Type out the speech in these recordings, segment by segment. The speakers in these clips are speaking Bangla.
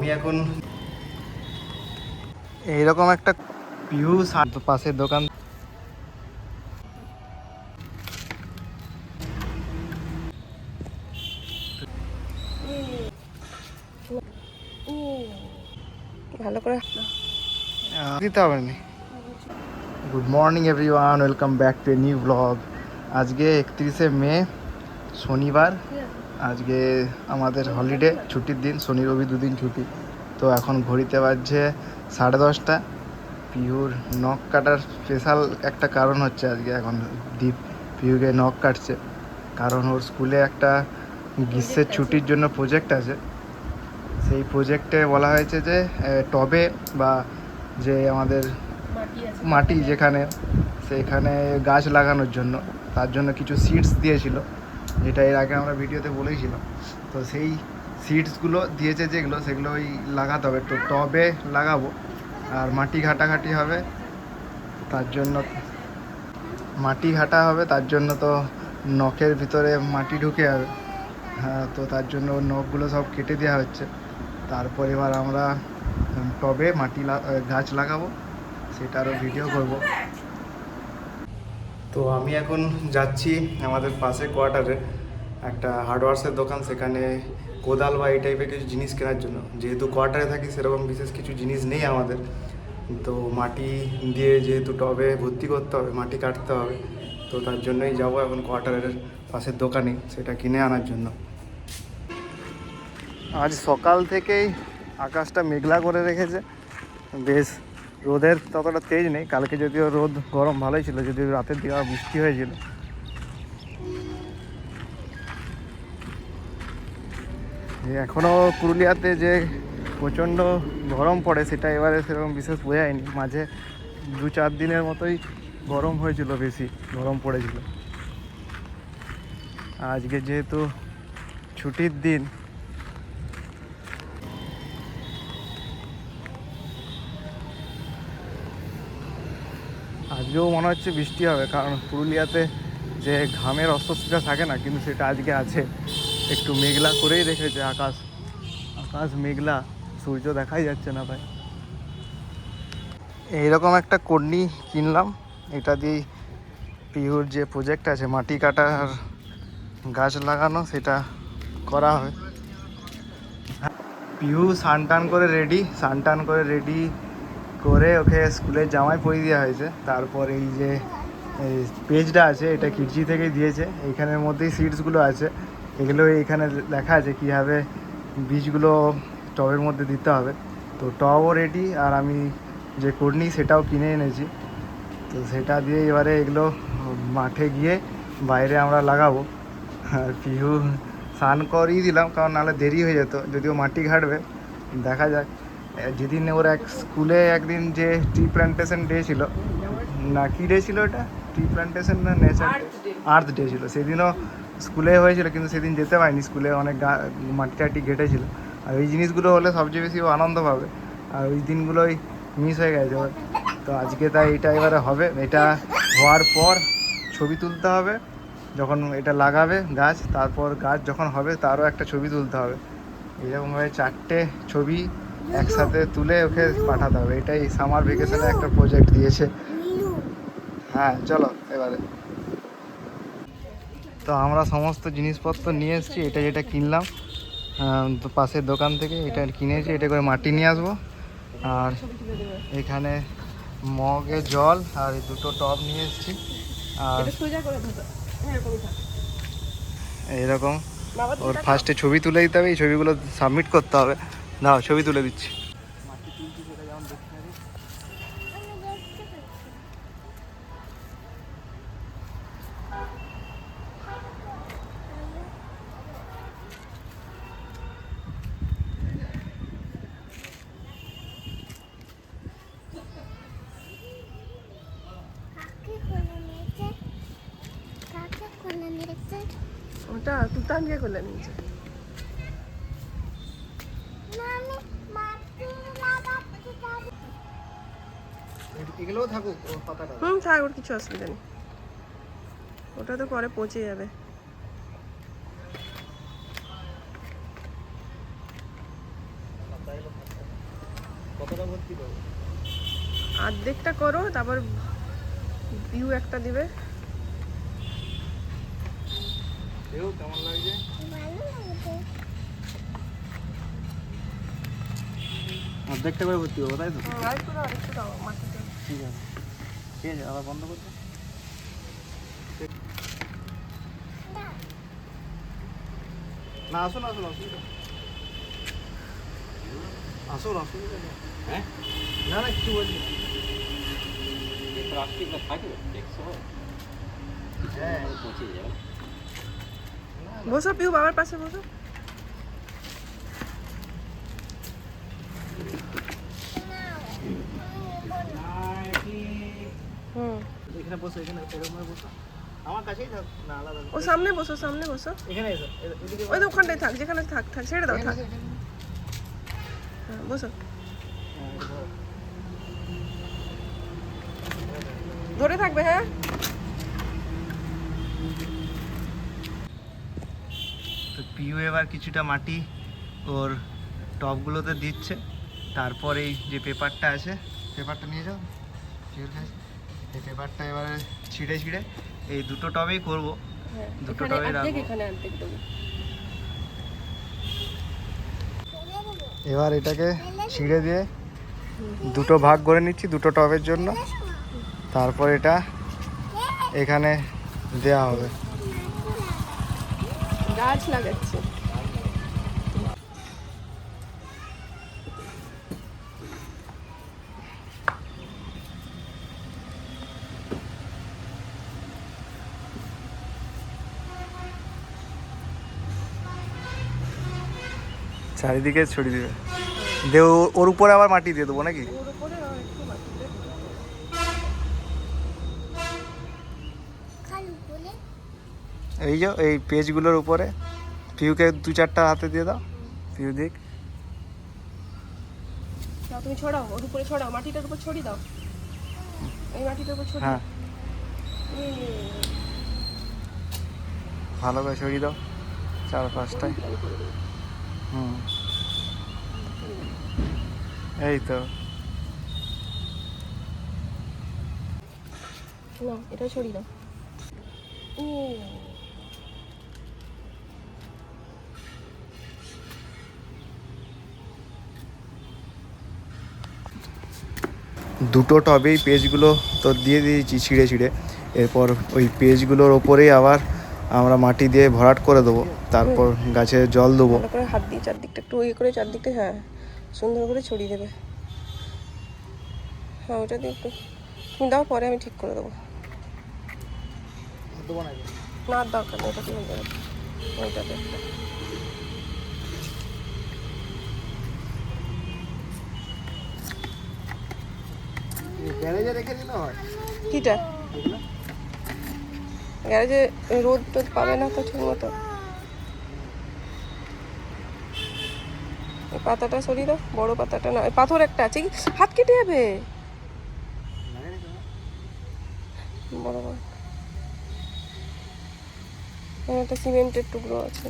আমি এখন এইরকম একটা পিউ পাশের দোকান ভালো করে দিতে হবে না। Good morning everyone, welcome back to a new blog. আজকে 31শে মে, শনিবার। আজকে আমাদের হলিডে, ছুটির দিন, শনি রবি দুদিন ছুটি। তো এখন ঘড়িতে বাজছে 10:30। পিহুর নখ কাটার স্পেশাল একটা কারণ হচ্ছে আজকে। এখন দীপ পিহুকে নখ কাটছে, কারণ ওর স্কুলে একটা গ্রীষ্মের ছুটির জন্য প্রজেক্ট আছে। সেই প্রজেক্টে বলা হয়েছে যে টবে বা যে আমাদের মাটি যেখানে, সেখানে গাছ লাগানোর জন্য, তার জন্য কিছু সিডস দিয়েছিল, যেটা এর আগে আমরা ভিডিওতে বলেছিলাম। তো সেই সিডসগুলো দিয়েছে যেগুলো, সেগুলো ওই লাগাতে হবে। তো টবে লাগাবো আর মাটি ঘাটাঘাটি হবে, তার জন্য মাটি ঘাটা হবে, তার জন্য তো নখের ভিতরে মাটি ঢুকে যাবে। হ্যাঁ, তো তার জন্য নখগুলো সব কেটে দেওয়া হচ্ছে। তারপর এবার আমরা টবে মাটি গাছ লাগাবো, সেটারও ভিডিও করব। তো আমি এখন যাচ্ছি আমাদের পাশে কোয়ার্টারে একটা হার্ডওয়্যার্সের দোকান, সেখানে কোদাল বা এই টাইপের কিছু জিনিস কেনার জন্য। যেহেতু কোয়ার্টারে থাকি, সেরকম বিশেষ কিছু জিনিস নেই আমাদের। তো মাটি দিয়ে যেহেতু টবে ভর্তি করতে হবে, মাটি কাটতে হবে, তো তার জন্যই যাবো এখন কোয়ার্টারের পাশের দোকানে সেটা কিনে আনার জন্য। আজ সকাল থেকেই আকাশটা মেঘলা করে রেখেছে, বেশ রোদের ততটা তেজ নেই। কালকে যদিও রোদ গরম ভালোই ছিল, যদিও রাতের দিকে বৃষ্টি হয়েছিল। এখনও পুরুলিয়াতে যে প্রচণ্ড গরম পড়ে, সেটা এবারে সেরকম বিশেষ বোঝায়নি। মাঝে 2-4 দিনের মতোই গরম হয়েছিল, বেশি গরম পড়েছিল। আজকে যেহেতু ছুটির দিন, আজকেও মনে হচ্ছে বৃষ্টি হবে, কারণ পুরুলিয়াতে যে ঘামের অস্বস্তিটা থাকে না, কিন্তু সেটা আজকে আছে। একটু মেঘলা করেই রেখেছে আকাশ, আকাশ মেঘলা, সূর্য দেখাই যাচ্ছে না ভাই। এইরকম একটা কর্নি কিনলাম, এটা দিয়েই পিহুর যে প্রজেক্ট আছে মাটি কাটা আর গাছ লাগানো, সেটা করা হয়। পিহু স্নান করে রেডি করে ওকে স্কুলের জামায় পরিয়ে দেওয়া হয়েছে। তারপর এই যে পেজটা আছে, এটা কিডজি থেকেই দিয়েছে। এইখানের মধ্যেই সিডসগুলো আছে, এগুলো এইখানে লেখা আছে কীভাবে বীজগুলো টবের মধ্যে দিতে হবে। তো টবও রেডি, আর আমি যে কর্নি সেটাও কিনে এনেছি। তো সেটা দিয়ে এবারে এগুলো মাঠে গিয়ে বাইরে আমরা লাগাবো। আর পিহু স্নান করিয়ে দিলাম, কারণ নাহলে দেরি হয়ে যেত, যদিও মাটি ঘাটবে। দেখা যাক। যেদিন ওর স্কুলে একদিন যে ট্রি প্ল্যান্টেশন ডে ছিল, না কী ডে ছিল ওটা, ট্রি প্ল্যান্টেশন না নেচার আর্থ ডে ছিল, সেদিনও স্কুলে হয়েছিল, কিন্তু সেদিন যেতে পারিনি। স্কুলে অনেক মাটি টাটি ঘেটেছিল। আর ওই জিনিসগুলো হলে সবচেয়ে বেশি ও আনন্দ পাবে, আর ওই দিনগুলোই মিস হয়ে গেছে ওর। তো আজকে তাই এটা এবারে হবে। এটা হওয়ার পর ছবি তুলতে হবে, যখন এটা লাগাবে গাছ, তারপর গাছ যখন হবে তারও একটা ছবি তুলতে হবে। এরকমভাবে 4টে ছবি একসাথে তুলে ওকে পাঠাতে হবে। এটাই সামার ভেকেশনে একটা প্রজেক্ট দিয়েছে। হ্যাঁ, চলো এবারে। তো আমরা সমস্ত জিনিসপত্র নিয়ে এসেছি। এটা যেটা কিনলাম তো পাশের দোকান থেকে, এটা কিনেছি। এটা করে মাটি নিয়ে আসবো, আর এখানে মগে জল আর এই 2টো টব নিয়ে এসেছি। আর এইরকম ওর ফার্স্টে ছবি তুলে দিতে হবে, এই ছবিগুলো সাবমিট করতে হবে। দাও, ছবি তুলে দিচ্ছি। মাটি তুলছি সেটা যেমন দেখতে হবে। ওটা তুতানকে করলে নিয়েছে। এগুলোও থাকুক পাতাটা। থাক, ওর কিছু অসুবিধা নেই, ওটা তো পরে পচে যাবে। কতটা ভর্তি করবো? অর্ধেকটা করো, তারপর ভিউ একটা দিবে। এও কেমন লাগছে? অর্ধেকটা করে ভর্তি করবো তাই তো? আরেকটু দাও, আরেকটু দাও মাটিতে। ঠিক আছে, ঠিক আছে, আবার বন্ধ করতে। না আসুন আসুন অসুবিধা আসুন অসুবিধা নেই। হ্যাঁ, না না কিছু বলছি না। প্লাস্টিক থাকে দেখছো, হ্যাঁ পচে যাবে। বসো পিউ, বাবার পাশে বসো। হুম, এখানে বসো, এখানে এরকম ভাবে বসো, আমার কাছেই থাক না, আলাদা ও সামনে বসো, সামনে বসো। এখানে এসো, এদিকে ওই তো ওখানটায় থাক, যেখানে থাক থাক, ছেড়ে দাও, থাক। হ্যাঁ, বসো, ধরে থাকবে। হ্যাঁ, তো পিউ এবার কিছুটা মাটি ওর টবগুলোতে দিচ্ছে, তারপর এই যে পেপারটা আছে, পেপারটা নিয়ে যাও পিউর কাছে। এই পেপারটা এবারে ছিঁড়ে ছিঁড়ে এই দুটো টবেই করবো, হ্যাঁ, দুটো এখানে টবেই অর্ধেক, রাখবো। এখানে অর্ধেক দেবো। এবার এটাকে ছিঁড়ে দিয়ে দুটো ভাগ করে নিচ্ছি দুটো টবের জন্য, তারপর এটা এখানে দেয়া হবে। গাছ লাগাচ্ছি। চারিদিকে ছড়িয়ে দিবে, দিয়ে ওর উপরে আবার মাটি দিয়ে দেবো নাকি? ওর উপরে আর একটু মাটিতে। এই যে এই পেজগুলোর উপরে পিউকে দু চারটা হাতে দিয়ে দাও, পিউ দিক। দাও, তুমি ছড়াও, ওর উপরে ছড়াও, মাটিটার উপর ছড়িয়ে দাও, এই মাটিটার উপর ছড়িয়ে হ্যাঁ, ভালো করে ছড়িয়ে দাও চার পাঁচটায়। হুম, এই তো। না, এটা ছড়িয়ে দাও। দুটো টবেই পেজগুলো তো দিয়ে দিয়েছি ছিঁড়ে ছিঁড়ে, এরপর ওই পেজগুলোর ওপরেই আবার আমরা মাটি দিয়ে ভরাট করে দেবো, তারপর গাছে জল দেবো। ভালো করে হাত দিয়ে চারদিকটা একটু ইয়ে করে চারদিকটা, হ্যাঁ, সুন্দর করে ছড়িয়ে দেবে। হ্যাঁ, ওটা দিয়ে একটু তুমি দাও, পরে আমি ঠিক করে দেবো। না, আর দরকার নেই, ওটাতে হয়ে যাবে। ওইটাতে একটা গ্যারেজে রেখে দিলে হয়। কিটা গ্যারেজে রোদ টোদ পাবে না তো ঠিক মতো। এই পাতাটা সরিয়ে দাও, বড় পাতাটা না, পাথর একটা আছে, কি হাত কেটে যাবে। বড় বড় একটা সিমেন্টের টুকরো আছে।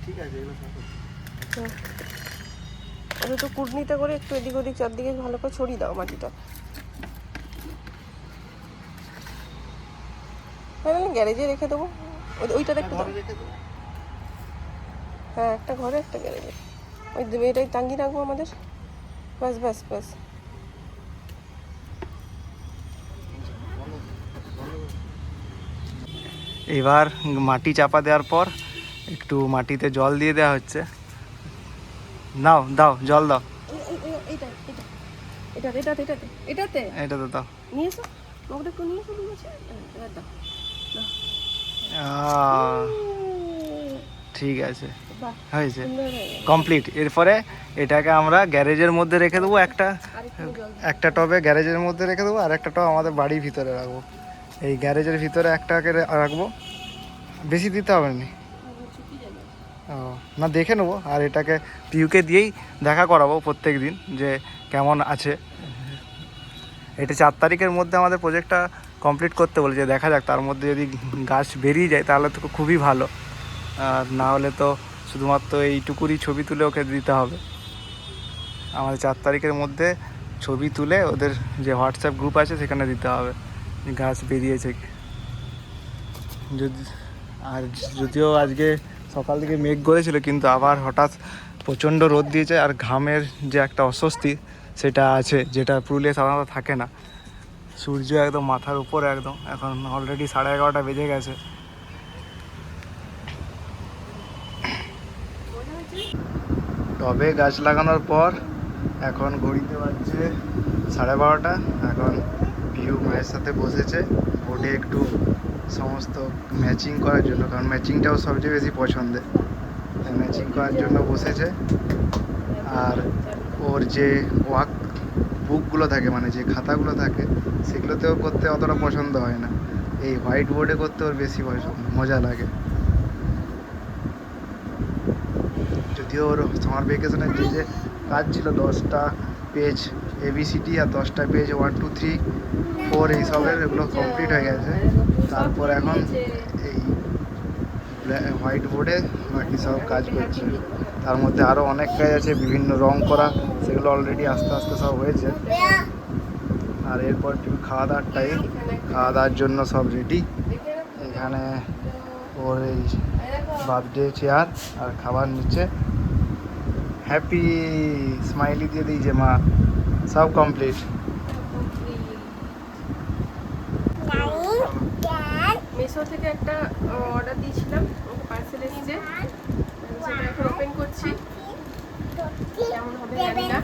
ঠিক আছে, এগুলো ওটা তো কুটনিতে করে একটু এদিক ওদিক চারদিকে ভালো করে ছড়িয়ে দাও মাটিটা। হ্যাঁ, গ্যারেজে রেখে দেবো, ওইটাতে একটু দাও। হ্যাঁ, একটা ঘরে একটা গ্যারেজে, ওই এটাই টাঙ্গিয়ে রাখবো আমাদের। বাস বাস বাস। এবার মাটি চাপা দেওয়ার পর একটু মাটিতে জল দিয়ে দেওয়া হচ্ছে। নাও দাও, জল দাও, এটাতে এটাতে এটাতে দাও। নিয়ে এসো, মগটা একটু নিয়ে এসো, নিয়ে এসো, এবার দাও। ঠিক আছে, বাহ, হয়েছে, সুন্দর হয়ে গেছে। কমপ্লিট। এরপরে এটাকে আমরা গ্যারেজের মধ্যে রেখে দেবো, আরেকটু জল দাও। একটা টবে গ্যারেজের মধ্যে রেখে দেবো, আর একটা টব আমাদের বাড়ির ভিতরে রাখবো। এই গ্যারেজের ভিতরে একটাকে রাখবো, বেশি দিতে হবে না। শুকিয়ে যাবে। ও না, দেখে নেবো, আর এটাকে পিউকে দিয়েই দেখা করাবো প্রত্যেক দিন যে কেমন আছে। এটা 4 তারিখের মধ্যে আমাদের প্রজেক্টটা কমপ্লিট করতে বলেছে, দেখা যাক, তার মধ্যে যদি গাছ বেরিয়ে যায় তাহলে তো খুবই ভালো, আর না হলে তো শুধুমাত্র এইটুকুরই ছবি তুলে ওকে দিতে হবে। আমাদের 4 তারিখের মধ্যে ছবি তুলে ওদের যে হোয়াটসঅ্যাপ গ্রুপ আছে সেখানে দিতে হবে গাছ বেরিয়েছে। যদি আর যদিও আজকে সকাল থেকে মেঘ করেছিল, কিন্তু আবার হঠাৎ প্রচণ্ড রোদ দিয়েছে, আর ঘামের যে একটা অস্বস্তি সেটা আছে, যেটা পুরুলিয়া সাধারণত থাকে না। সূর্য একদম মাথার উপরে, একদম এখন অলরেডি 11:30 বেজে গেছে। তবে গাছ লাগানোর পর এখন ঘড়িতে বাজছে 12:30। এখন পিউ মায়ের সাথে বসেছে বোর্ডে একটু সমস্ত ম্যাচিং করার জন্য, কারণ ম্যাচিংটাও সবচেয়ে বেশি পছন্দের। ম্যাচিং করার জন্য বসেছে। আর ওর যে ওয়ার্ক বুকগুলো থাকে, মানে যে খাতাগুলো থাকে, সেগুলোতেও করতে অতটা পছন্দ হয় না। এই হোয়াইট বোর্ডে করতে ওর বেশি মজা লাগে। যদিও ওর সামার ভ্যাকেশনের যে কাজ ছিল 10টা পেজ ABCD আর 10টা পেজ 1 2 3 4 এইসবের, এগুলো কমপ্লিট হয়ে গেছে। তারপর এখন এই হোয়াইট বোর্ডে বাকি সব কাজ করছে। তার মধ্যে আরও অনেক কাজ আছে, বিভিন্ন রং করা, সেগুলো অলরেডি আস্তে আস্তে সব হয়েছে। আর এরপর খাওয়া দাওয়ার টাইম, খাওয়া দাওয়ার জন্য সব রেডি। এখানে ওর এই বার্থডে চেয়ার আর খাবার নিচ্ছে। হ্যাপি স্মাইলি দিয়ে দিয়েছে মা, সব কমপ্লিট। মিশো থেকে একটা অর্ডার দিয়েছিলাম, পার্সেল এসেছে, সেটা এখন ওপেন করছি। কেমন হবে জানি না।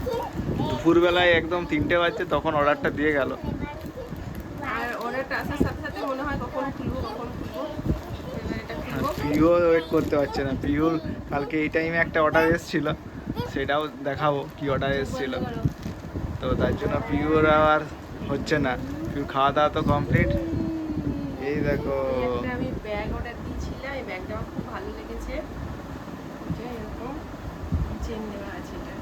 দুপুরবেলায় একদম 3টে বাজছে তখন অর্ডারটা দিয়ে গেল। আর অর্ডারটা আসার সাথে সাথে মনে হয় কখন খুলবো। এবার এটা খুলবো। প্রিয় ওয়েট করতে পারছে না। প্রিয়র কালকে এই টাইমে একটা অর্ডার এসেছিল, সেটাও দেখাবো কি অর্ডার এসেছিল। তো তার জন্য প্রিয়র আর হচ্ছে না। প্রিয় খাওয়া দাওয়া তো কমপ্লিট। এই দেখো, একটা আমি ব্যাগ অর্ডার দিয়েছিলাম, এই ব্যাগটা আমার খুব ভালো লেগেছে। যে এরকম চেন দেওয়া আছে, এটা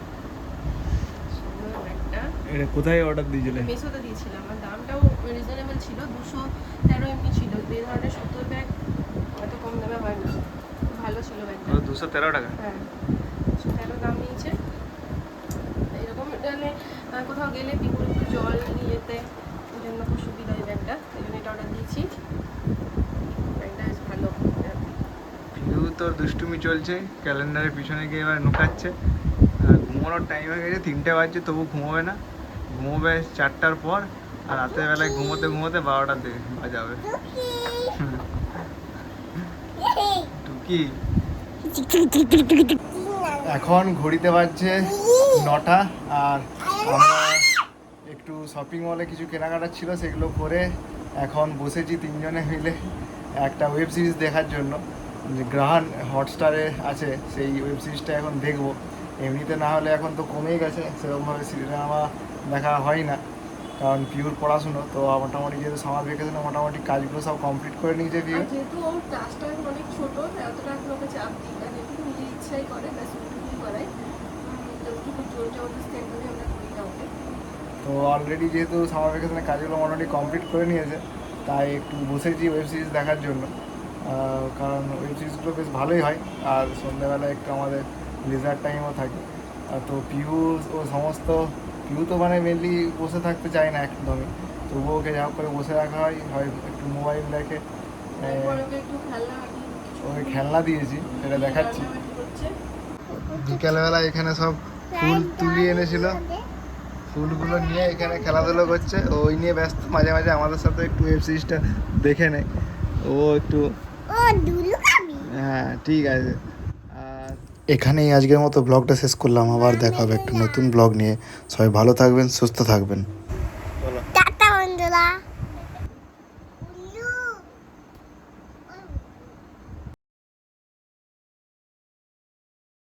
সুন্দর ব্যাগটা। এটা কোথায় অর্ডার দিয়েছিলে? মিশোতে দিয়েছিলাম, আর দামটাও রিজনেবল ছিল, 213 এমনি ছিল। এই ধরনের সুতোর ব্যাগ এত কম দামে হয় না, ভালো ছিল ব্যাগটা। 213 টাকা? হ্যাঁ, 213 দাম নিয়েছে। এরকম মানে কোথাও গেলে বিপুল একটু জল নিয়ে যেতে ওই জন্য খুব সুবিধা এই ব্যাগটা, এই জন্য এটা অর্ডার দিয়েছি। ব্যাগটা বেশ ভালো। প্রিয় তোর দুষ্টুমি চলছে, ক্যালেন্ডারের পিছনে গিয়ে এবার নুকাচ্ছে। আর ঘুমানোর টাইম হয়ে গেছে, 3টে বাজছে, তবু ঘুমোবে না। ঘুমোবে 4টার পর, আর রাতের বেলায় ঘুমোতে ঘুমোতে 12টা বাজাবে। টুকি এখন ঘড়িতে বাজছে 9টা। আর আমরা একটু শপিং মলে কিছু কেনাকাটা ছিল, সেগুলো করে এখন বসেছি 3জনে মিলে একটা ওয়েব সিরিজ দেখার জন্য, যে গ্রাহান হটস্টারে আছে। সেই ওয়েব সিরিজটা এখন দেখবো। এমনিতে না হলে এখন তো কমেই গেছে, সেরকমভাবে সিনেমা দেখা হয় না, কারণ পিওর পড়াশুনো তো। মোটামুটি যেহেতু সামার ভ্যাকেশনে মোটামুটি কাজগুলো সব কমপ্লিট করে নিয়েছে পিওর। যেহেতু ওর ক্লাসটা এখন অনেক ছোট, এতটা এখন ওকে চাপ দিই না, যেহেতু নিজের ইচ্ছাই করে, ব্যাস ওটুকুই করাই। যতটুকু জোরটা ওদের একদমই আমরা করি না ওকে। তো অলরেডি যেহেতু সামার ভ্যাকেশনের কাজগুলো মোটামুটি কমপ্লিট করে নিয়েছে, তাই একটু বসেছি ওয়েব সিরিজ দেখার জন্য। কারণ ওয়েব সিরিজগুলো বেশ ভালোই হয়, আর সন্ধ্যেবেলায় একটু আমাদের লিজার টাইমও থাকে। তো পিউ ও সমস্ত পিউ তো মানে মেনলি বসে থাকতে চায় না একদমই, তবুও ওকে যা হোক করে বসে রাখা হয়, হয় একটু মোবাইল দেখে। তারপর ওকে একটু খেলনা ওকে খেলনা দিয়েছি, সেটা দেখাচ্ছি। হচ্ছে। বিকেলবেলা এখানে সব ফুল তুলিয়ে এনেছিল, ফুলগুলো নিয়ে এখানে খেলাধুলো করছে। ওই নিয়ে ব্যস্ত, মাঝে মাঝে আমাদের সাথে একটু ওয়েব সিরিজটা দেখে নেয় ও একটু। হ্যাঁ ঠিক আছে। আর এখানেই আজকের মতো ব্লগটা শেষ করলাম। আবার দেখা হবে একটা নতুন ব্লগ নিয়ে। সবাই ভালো থাকবেন, সুস্থ থাকবেন।